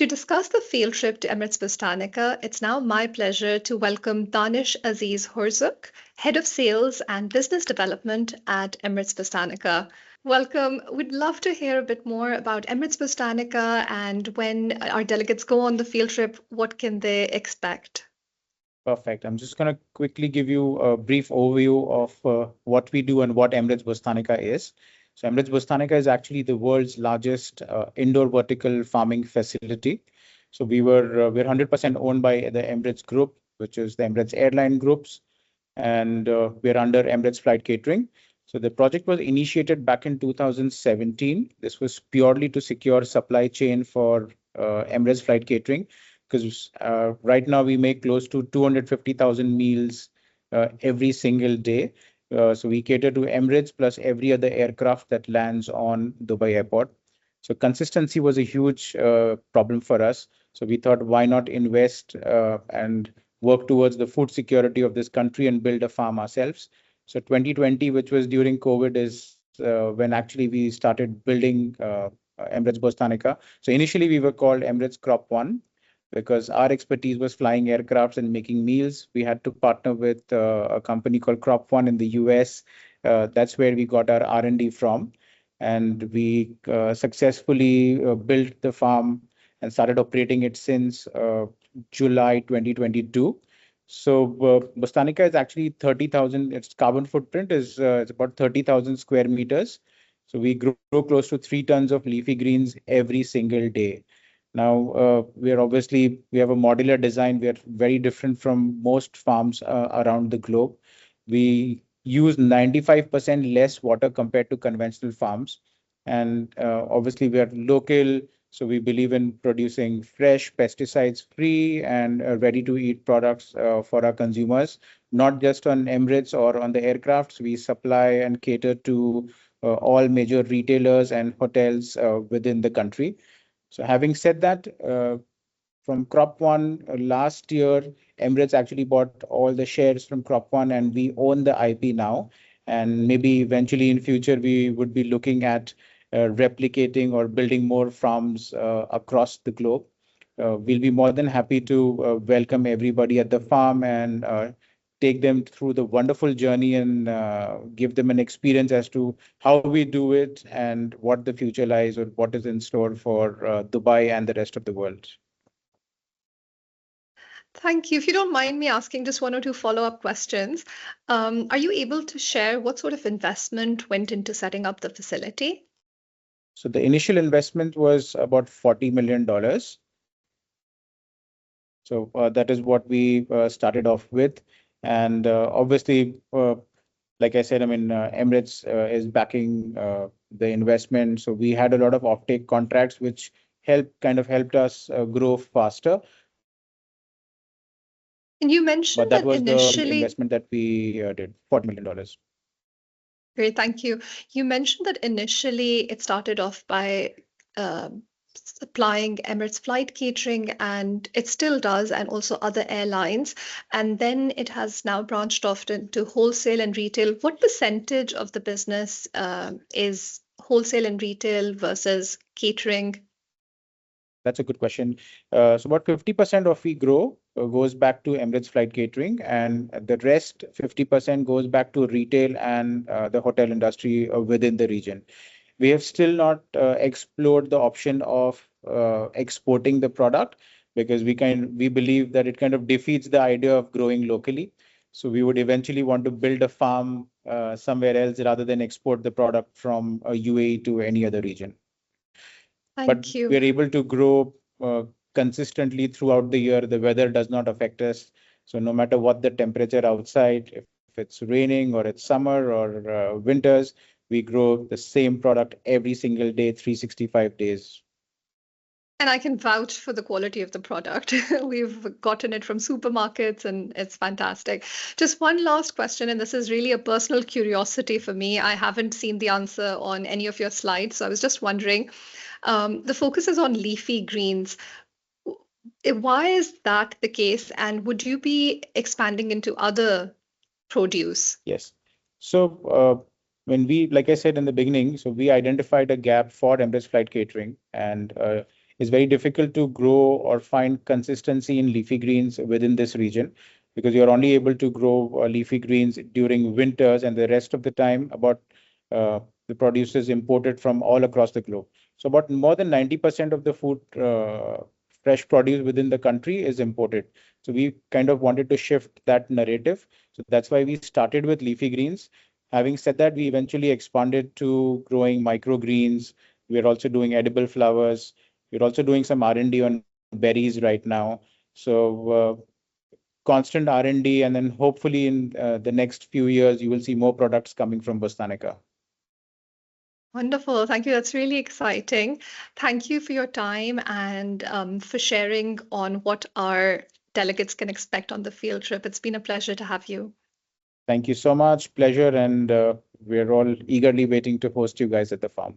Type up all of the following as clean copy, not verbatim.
To discuss the field trip to Emirates Bustanica, it's now my pleasure to welcome Danish Aziz Horzuk, Head of Sales and Business Development at Emirates Bustanica. Welcome. We'd love to hear a bit more about Emirates Bustanica and when our delegates go on the field trip, what can they expect? Perfect. I'm just going to quickly give you a brief overview of what we do and what Emirates Bustanica is. So Emirates Bustanica is actually the world's largest indoor vertical farming facility. So we're 100% owned by the Emirates Group, which is the Emirates Airline Groups, and we're under Emirates Flight Catering. So the project was initiated back in 2017. This was purely to secure supply chain for Emirates Flight Catering, because right now we make close to 250,000 meals every single day. So we cater to Emirates plus every other aircraft that lands on Dubai Airport. So consistency was a huge problem for us. So we thought, why not invest and work towards the food security of this country and build a farm ourselves. So 2020, which was during COVID, is when actually we started building Emirates Bustanica. So initially we were called Emirates Crop One, because our expertise was flying aircrafts and making meals. We had to partner with a company called Crop One in the US. That's where we got our R&D from. And we successfully built the farm and started operating it since July 2022. So Bustanica is actually 30,000. Its carbon footprint is it's about 30,000 square meters. So we grow close to 3 tons of leafy greens every single day. Now, we have a modular design. We are very different from most farms around the globe. We use 95% less water compared to conventional farms. And obviously, we are local. So we believe in producing fresh, pesticides-free and ready-to-eat products for our consumers, not just on Emirates or on the aircrafts. We supply and cater to all major retailers and hotels within the country. So having said that, from Crop One last year, Emirates actually bought all the shares from Crop One, and we own the IP now. And maybe eventually in future, we would be looking at replicating or building more farms across the globe. We'll be more than happy to welcome everybody at the farm and take them through the wonderful journey and give them an experience as to how we do it and what the future lies or what is in store for Dubai and the rest of the world. Thank you. If you don't mind me asking just one or two follow-up questions, are you able to share what sort of investment went into setting up the facility? So the initial investment was about $40 million. So that is what we started off with. And obviously, like I said, Emirates is backing the investment. So we had a lot of offtake contracts, which helped us grow faster. And you mentioned But that was initially the investment that we did, $40 million. Great, thank you. You mentioned that initially it started off by supplying Emirates Flight Catering, and it still does, and also other airlines. And then it has now branched off into wholesale and retail. What percentage of the business is wholesale and retail versus catering? That's a good question. So about 50% of we grow goes back to Emirates Flight Catering, and the rest 50% goes back to retail and the hotel industry within the region. We have still not explored the option of exporting the product, because we believe that it kind of defeats the idea of growing locally. So we would eventually want to build a farm somewhere else rather than export the product from UAE to any other region. Thank you. We're able to grow consistently throughout the year. The weather does not affect us. So no matter what the temperature outside, if it's raining or it's summer or winters, we grow the same product every single day, 365 days. And I can vouch for the quality of the product. We've gotten it from supermarkets and it's fantastic. Just one last question, and this is really a personal curiosity for me. I haven't seen the answer on any of your slides, so I was just wondering, the focus is on leafy greens. Why is that the case? And would you be expanding into other produce? Yes. So like I said in the beginning, so we identified a gap for Emirates Flight Catering, and it's very difficult to grow or find consistency in leafy greens within this region, because you're only able to grow leafy greens during winters, and the rest of the time about the produce is imported from all across the globe. So about more than 90% of the food fresh produce within the country is imported. So we kind of wanted to shift that narrative. So that's why we started with leafy greens. Having said that, we eventually expanded to growing microgreens. We're also doing edible flowers. We're also doing some R&D on berries right now. So constant R&D, and then hopefully in the next few years, you will see more products coming from Bustanica. Wonderful. Thank you. That's really exciting. Thank you for your time and for sharing on what our delegates can expect on the field trip. It's been a pleasure to have you. Thank you so much. Pleasure. And we're all eagerly waiting to host you guys at the farm.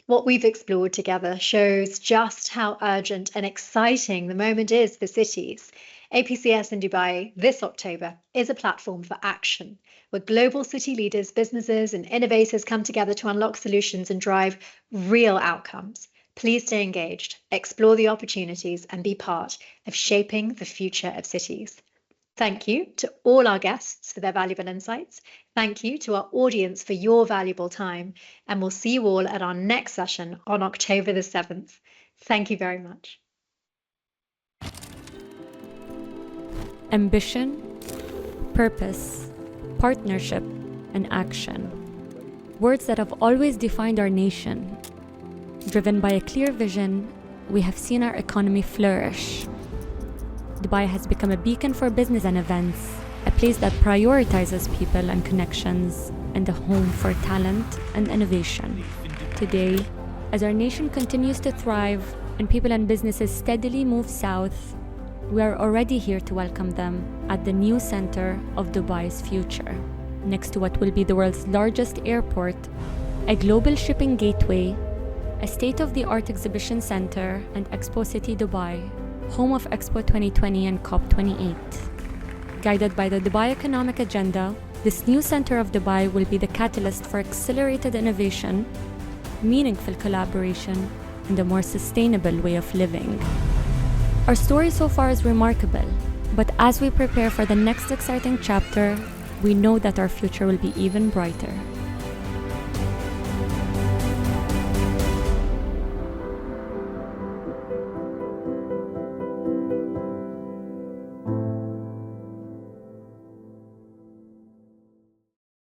What we've explored together shows just how urgent and exciting the moment is for cities. APCS in Dubai this October is a platform for action, where global city leaders, businesses, and innovators come together to unlock solutions and drive real outcomes. Please stay engaged, explore the opportunities, and be part of shaping the future of cities. Thank you to all our guests for their valuable insights. Thank you to our audience for your valuable time. And we'll see you all at our next session on October the 7th. Thank you very much. Ambition, purpose, partnership, and action. Words that have always defined our nation. Driven by a clear vision, we have seen our economy flourish. Dubai has become a beacon for business and events, a place that prioritizes people and connections, and a home for talent and innovation. Today, as our nation continues to thrive and people and businesses steadily move south, we are already here to welcome them at the new center of Dubai's future, next to what will be the world's largest airport, a global shipping gateway, a state-of-the-art exhibition center, and Expo City Dubai, home of Expo 2020 and COP28. Guided by the Dubai Economic Agenda, this new center of Dubai will be the catalyst for accelerated innovation, meaningful collaboration, and a more sustainable way of living. Our story so far is remarkable, but as we prepare for the next exciting chapter, we know that our future will be even brighter.